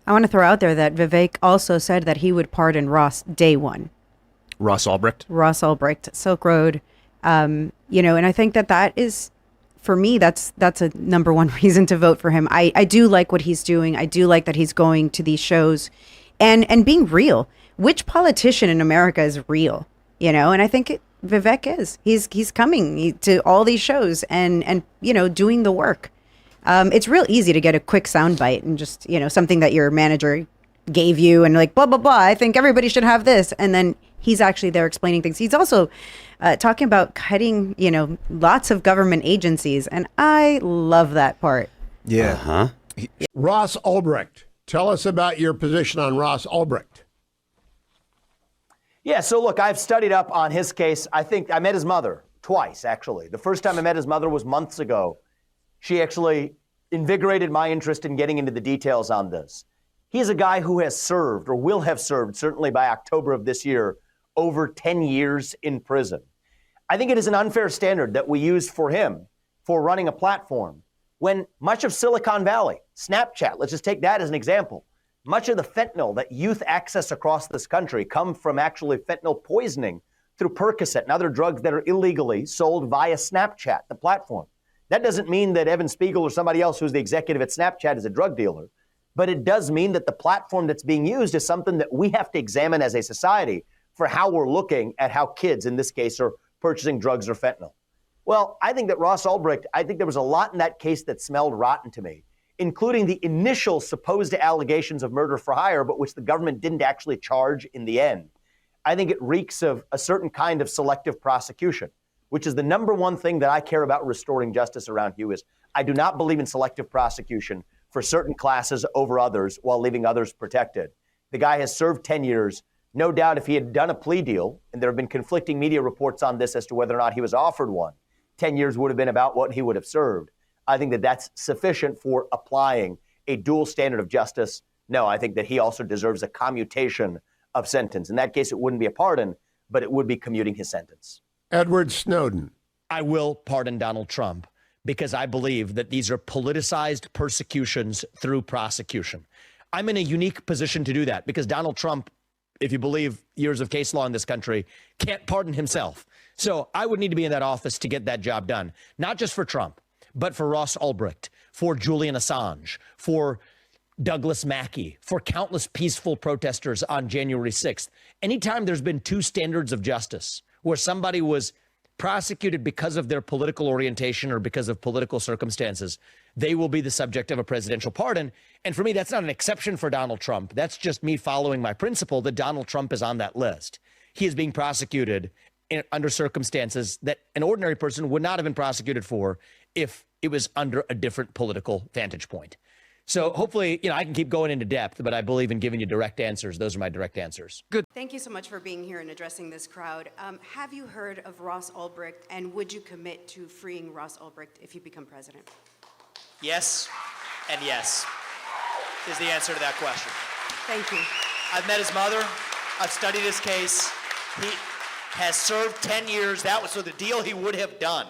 I want to throw out there that Vivek also said that he would pardon Ross day one. Ross Ulbricht, Silk Road. And I think that is, for me, that's a number one reason to vote for him. I do like what he's doing. I do like that he's going to these shows and being real. Which politician in America is real? And I think Vivek is. He's coming to all these shows and doing the work. It's real easy to get a quick soundbite and just, something that your manager gave you and like, blah, blah, blah. I think everybody should have this. And then he's actually there explaining things. He's also talking about cutting, lots of government agencies. And I love that part. Yeah. Uh-huh. Ross Ulbricht. Tell us about your position on Ross Ulbricht. Yeah, so look, I've studied up on his case. I think I met his mother twice, actually. The first time I met his mother was months ago. She actually invigorated my interest in getting into the details on this. He's a guy who has served, or will have served, certainly by October of this year, over 10 years in prison. I think it is an unfair standard that we use for him for running a platform when much of Silicon Valley, Snapchat, let's just take that as an example, much of the fentanyl that youth access across this country come from actually fentanyl poisoning through Percocet and other drugs that are illegally sold via Snapchat, the platform. That doesn't mean that Evan Spiegel or somebody else who's the executive at Snapchat is a drug dealer, but it does mean that the platform that's being used is something that we have to examine as a society for how we're looking at how kids, in this case, are purchasing drugs or fentanyl. Well, I think that Ross Ulbricht, I think there was a lot in that case that smelled rotten to me, including the initial supposed allegations of murder for hire, but which the government didn't actually charge in the end. I think it reeks of a certain kind of selective prosecution, which is the number one thing that I care about restoring justice around here. Is I do not believe in selective prosecution for certain classes over others while leaving others protected. The guy has served 10 years. No doubt if he had done a plea deal, and there have been conflicting media reports on this as to whether or not he was offered one, 10 years would have been about what he would have served. I think that that's sufficient for applying a dual standard of justice. No, I think that he also deserves a commutation of sentence. In that case, it wouldn't be a pardon, but it would be commuting his sentence. Edward Snowden. I will pardon Donald Trump because I believe that these are politicized persecutions through prosecution. I'm in a unique position to do that because Donald Trump, if you believe years of case law in this country, can't pardon himself. So I would need to be in that office to get that job done, not just for Trump, but for Ross Ulbricht, for Julian Assange, for Douglas Mackey, for countless peaceful protesters on January 6th. Anytime there's been two standards of justice, where somebody was prosecuted because of their political orientation or because of political circumstances, they will be the subject of a presidential pardon. And for me, that's not an exception for Donald Trump. That's just me following my principle that Donald Trump is on that list. He is being prosecuted under circumstances that an ordinary person would not have been prosecuted for if it was under a different political vantage point. So hopefully, I can keep going into depth, but I believe in giving you direct answers. Those are my direct answers. Good. Thank you so much for being here and addressing this crowd. Have you heard of Ross Ulbricht, and would you commit to freeing Ross Ulbricht if you become president? Yes, and yes is the answer to that question. Thank you. I've met his mother. I've studied his case. He has served 10 years. That was so the deal he would have done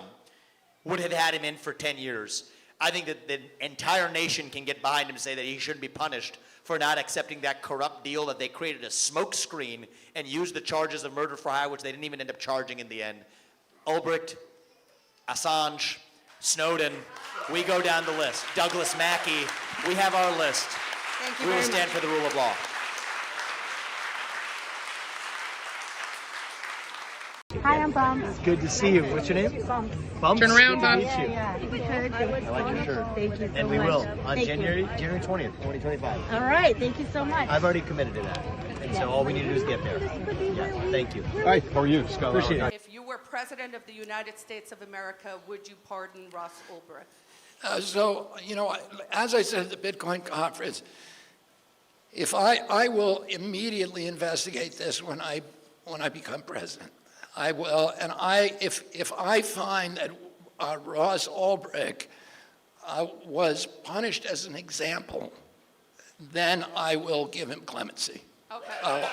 would have had him in for 10 years. I think that the entire nation can get behind him and say that he shouldn't be punished for not accepting that corrupt deal, that they created a smokescreen and used the charges of murder for hire, which they didn't even end up charging in the end. Ulbricht, Assange, Snowden, we go down the list. Douglas Mackey, we have our list. Thank you We will very stand much. for the rule of law. Hi, I'm Bumps. Good to see you. What's your name? Bumps. Bumps. Turn around, Good to Bumps. meet you. Yeah, if we could. I like your shirt. Thank you so And we much. will on Thank January you. 20th, 2025. All right, thank you so much. I've already committed to that. And so all we need to do is get there. Yeah, thank you. Hi, how are you, Scott? Appreciate it. If you were president of the United States of America, would you pardon Ross Ulbricht? As I said at the Bitcoin conference, if I will immediately investigate this when I become president. I will, and if I find that Ross Ulbricht was punished as an example, then I will give him clemency. Okay.